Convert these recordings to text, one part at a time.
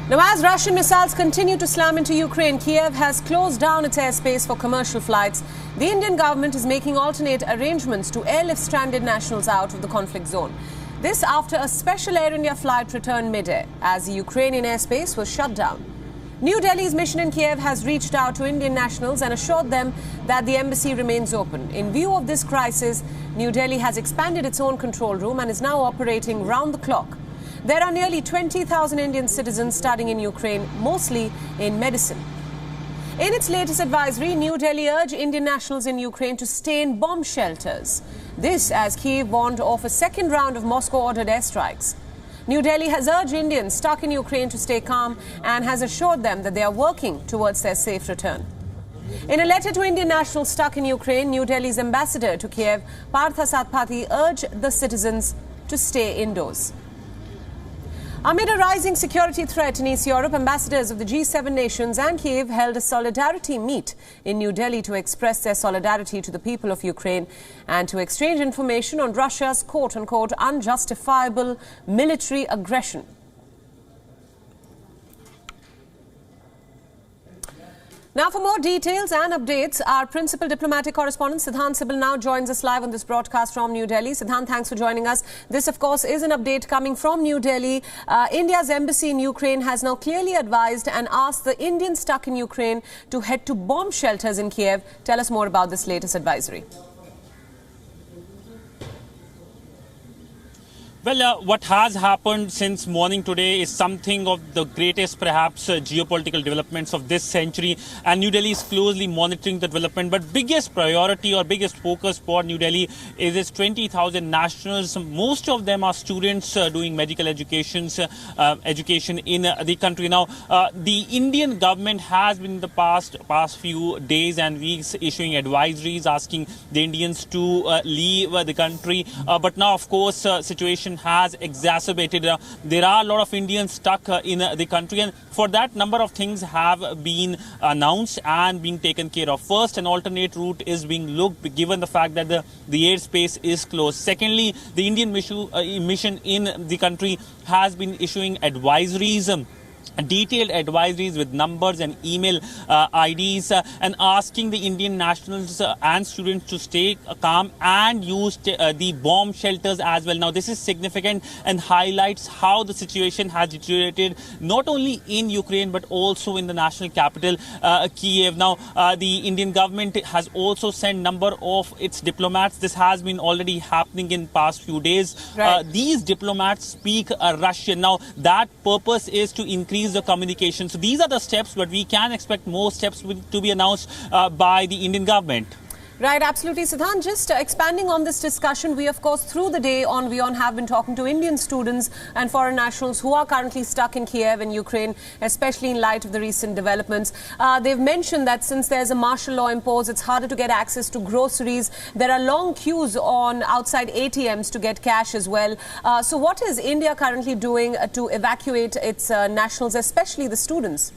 Now, as Russian missiles continue to slam into Ukraine, Kyiv has closed down its airspace for commercial flights. The Indian government is making alternate arrangements to airlift stranded nationals out of the conflict zone. This after a special Air India flight returned mid-air as the Ukrainian airspace was shut down. New Delhi's mission in Kyiv has reached out to Indian nationals and assured them that the embassy remains open. In view of this crisis, New Delhi has expanded its own control room and is now operating round the clock. There are nearly 20,000 Indian citizens studying in Ukraine, mostly in medicine. In its latest advisory, New Delhi urged Indian nationals in Ukraine to stay in bomb shelters. This as Kyiv warned of a second round of Moscow-ordered airstrikes. New Delhi has urged Indians stuck in Ukraine to stay calm and has assured them that they are working towards their safe return. In a letter to Indian nationals stuck in Ukraine, New Delhi's ambassador to Kyiv, Partha Satpathy, urged the citizens to stay indoors. Amid a rising security threat in East Europe, ambassadors of the G7 nations and Kyiv held a solidarity meet in New Delhi to express their solidarity to the people of Ukraine and to exchange information on Russia's quote-unquote unjustifiable military aggression. Now, for more details and updates, our principal diplomatic correspondent Siddhant Sibal now joins us live on this broadcast from New Delhi. Siddhant, thanks for joining us. This, of course, is an update coming from New Delhi. India's embassy in Ukraine has now clearly advised and asked the Indians stuck in Ukraine to head to bomb shelters in Kyiv. Tell us more about this latest advisory. Well, what has happened since morning today is something of the greatest, perhaps, geopolitical developments of this century. And New Delhi is closely monitoring the development. But biggest priority or biggest focus for New Delhi is its 20,000 nationals. Most of them are students doing medical education in the country. Now, the Indian government has been in the past few days and weeks issuing advisories asking the Indians to leave the country. But now, of course, situation has exacerbated. There are a lot of Indians stuck in the country, and for that, number of things have been announced and being taken care of. First, an alternate route is being looked, given the fact that the airspace is closed. Secondly, the Indian mission in the country has been issuing advisories, detailed advisories with numbers and email IDs and asking the Indian nationals and students to stay calm and use the bomb shelters as well. Now, this is significant and highlights how the situation has deteriorated not only in Ukraine but also in the national capital, Kyiv. Now, the Indian government has also sent number of its diplomats. This has been already happening in past few days. Right. These diplomats speak Russian. Now, that purpose is to increase the communication. So these are the steps, but we can expect more steps to be announced by the Indian government. Right, absolutely. Siddhant, just expanding on this discussion, we, of course, through the day on WION have been talking to Indian students and foreign nationals who are currently stuck in Kyiv and Ukraine, especially in light of the recent developments. They've mentioned that since there's a martial law imposed, it's harder to get access to groceries. There are long queues on outside ATMs to get cash as well. So what is India currently doing to evacuate its nationals, especially the students?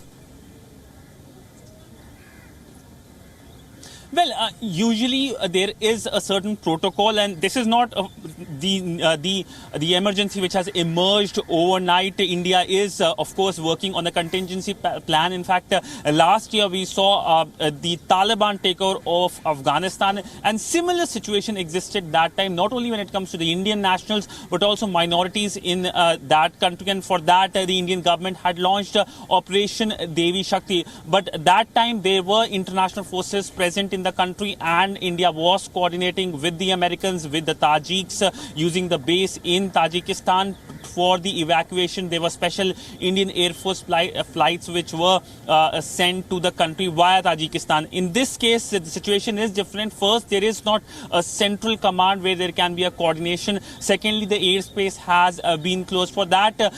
Well, usually there is a certain protocol, and this is not the emergency which has emerged overnight. India is, of course, working on a contingency plan. In fact, last year we saw the Taliban takeover of Afghanistan, and similar situation existed that time, not only when it comes to the Indian nationals, but also minorities in that country. And for that, the Indian government had launched Operation Devi Shakti. But at that time, there were international forces present in the country, and India was coordinating with the Americans, with the Tajiks, using the base in Tajikistan for the evacuation. There were special Indian Air Force flights which were sent to the country via Tajikistan. In this case, the situation is different. First, there is not a central command where there can be a coordination. Secondly, the airspace has been closed. For that,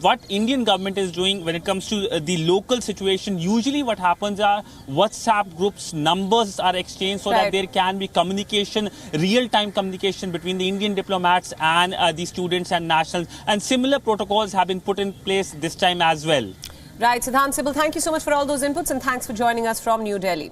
what Indian government is doing when it comes to the local situation, usually what happens are WhatsApp groups, numbers are exchanged so that there can be communication, real-time communication between the Indian diplomats and the students and nationals. And similar protocols have been put in place this time as well. Right, Siddhant Sibal, thank you so much for all those inputs and thanks for joining us from New Delhi.